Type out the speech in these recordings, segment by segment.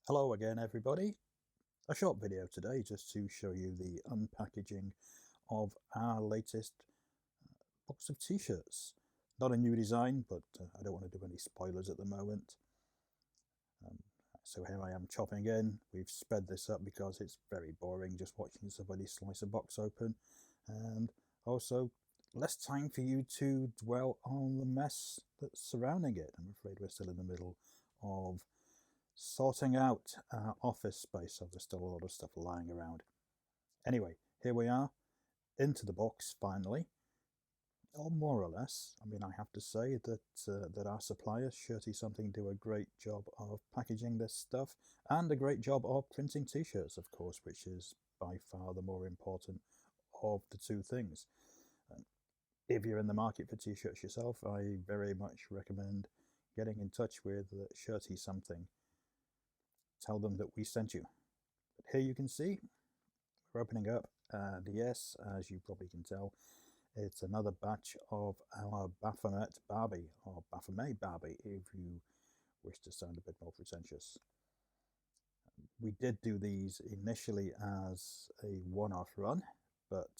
Hello again, everybody. A short video today just to show you the unpackaging of our latest box of t-shirts. Not a new design, but I don't want to do any spoilers at the moment. Um, so here I am chopping in. We've sped this up because it's very boring just watching somebody slice a box open. And also less time for you to dwell on the mess that's surrounding it. I'm afraid we're still in the middle of sorting out our office space, so there's still a lot of stuff lying around. Anyway, here we are, into the box finally, or more or less. I mean, I have to say that our suppliers, Shirty Something, do a great job of packaging this stuff, and a great job of printing t-shirts, of course, which is by far the more important of the two things. If you're in the market for t-shirts yourself, I very much recommend getting in touch with Shirty Something. Tell them that we sent you. But here you can see we're opening up, and yes, as you probably can tell, it's another batch of our Baphomet Barbie, or Baphomet Barbie if you wish to sound a bit more pretentious. We did do these initially as a one-off run, but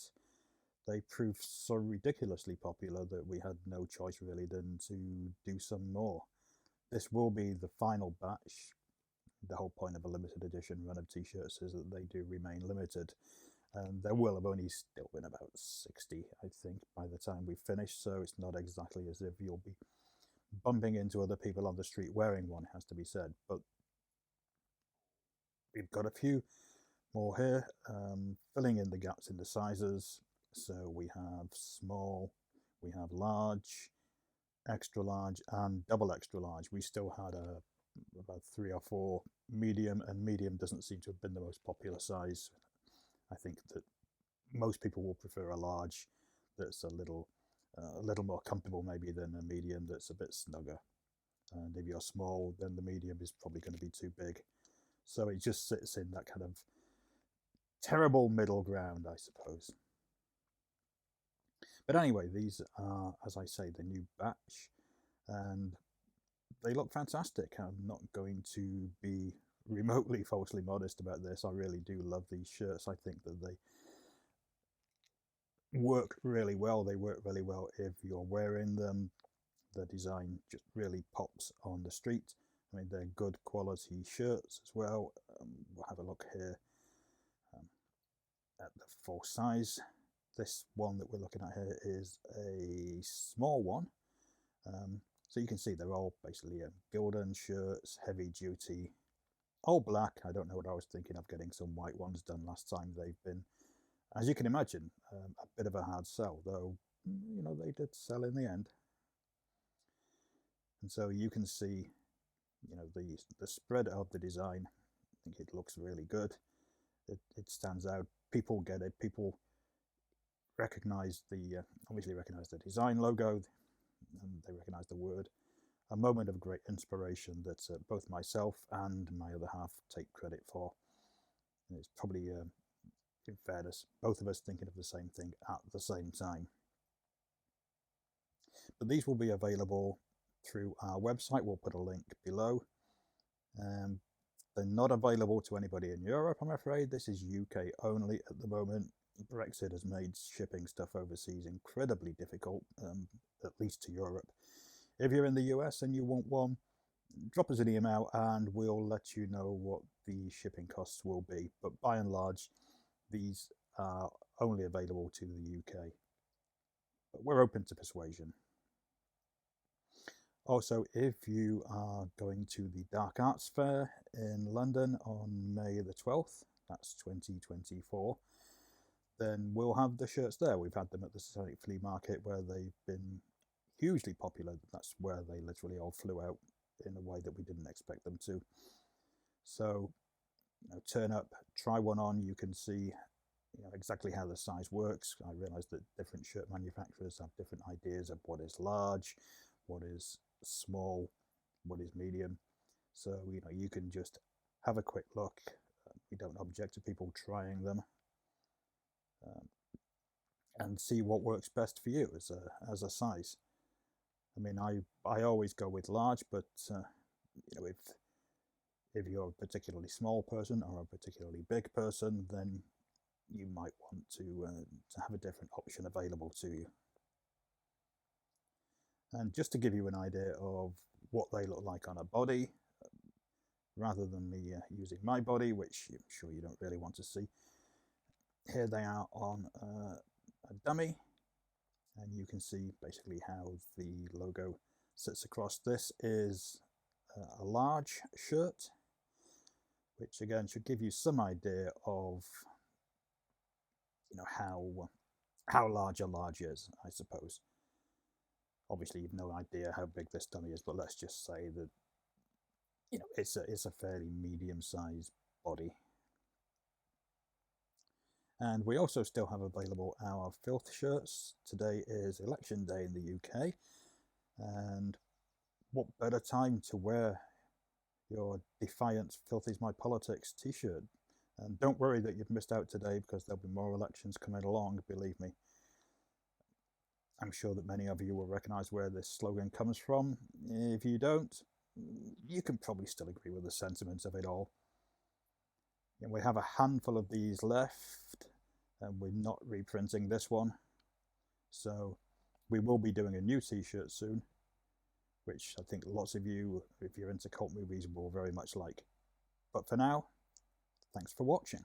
they proved so ridiculously popular that we had no choice really than to do some more. This will be the final batch. The whole point of a limited edition run of t-shirts is that they do remain limited, and there will have only still been about 60, I think, by the time we finish, so it's not exactly as if you'll be bumping into other people on the street wearing one, has to be said. But we've got a few more here, filling in the gaps in the sizes. So we have small, we have large, extra large, and double extra large. We still had about 3 or 4 medium, and medium doesn't seem to have been the most popular size. I think that most people will prefer a large that's a little more comfortable maybe than a medium that's a bit snugger. And if you're small, then the medium is probably going to be too big. So it just sits in that kind of terrible middle ground, I suppose. But anyway, these are, as I say, the new batch, and they look fantastic. I'm not going to be remotely falsely modest about this. I really do love these shirts. I think that they work really well. They work really well if you're wearing them. The design just really pops on the street. I mean, they're good quality shirts as well. We'll have a look here at the full size. This one that we're looking at here is a small one. So you can see they're all basically Gildan shirts, heavy duty, all black. I don't know what I was thinking of getting some white ones done last time. They've been, as you can imagine, a bit of a hard sell, though, you know, they did sell in the end. And so you can see, you know, the spread of the design. I think it looks really good. It stands out. People get it. People recognize obviously recognize the design logo, and they recognize the word. A moment of great inspiration that both myself and my other half take credit for. And it's probably, in fairness, both of us thinking of the same thing at the same time. But these will be available through our website. We'll put a link below. They're not available to anybody in Europe, I'm afraid. This is UK only at the moment. Brexit has made shipping stuff overseas incredibly difficult, at least to Europe. If you're in the US and you want one, drop us an email and we'll let you know what the shipping costs will be. But by and large, these are only available to the UK. But we're open to persuasion. Also, if you are going to the Dark Arts Fair in London on May the 12th, that's 2024, then we'll have the shirts there. We've had them at the Satanic Flea Market where they've been hugely popular. That's where they literally all flew out in a way that we didn't expect them to. So, you know, turn up, try one on. You can see, you know, exactly how the size works. I realize that different shirt manufacturers have different ideas of what is large, what is small, what is medium. So, you know, you can just have a quick look. We don't object to people trying them, and see what works best for you as a size. I mean, I always go with large, but you know, If you're a particularly small person or a particularly big person, then you might want to have a different option available to you. And just to give you an idea of what they look like on a body, rather than me using my body, which I'm sure you don't really want to see, here they are on a dummy, and you can see basically how the logo sits across. This is a large shirt, which again should give you some idea of how large a large is, I suppose. Obviously you've no idea how big this dummy is, but let's just say that it's a fairly medium-sized body. And we also still have available our filth shirts. Today is election day in the UK, and what better time to wear your defiant "Filth is my politics" t-shirt. And don't worry that you've missed out today, because there'll be more elections coming along, believe me. I'm sure that many of you will recognise where this slogan comes from. If you don't, you can probably still agree with the sentiments of it all. And we have a handful of these left, and we're not reprinting this one. So we will be doing a new t-shirt soon, which I think lots of you, if you're into cult movies, will very much like. But for now, thanks for watching.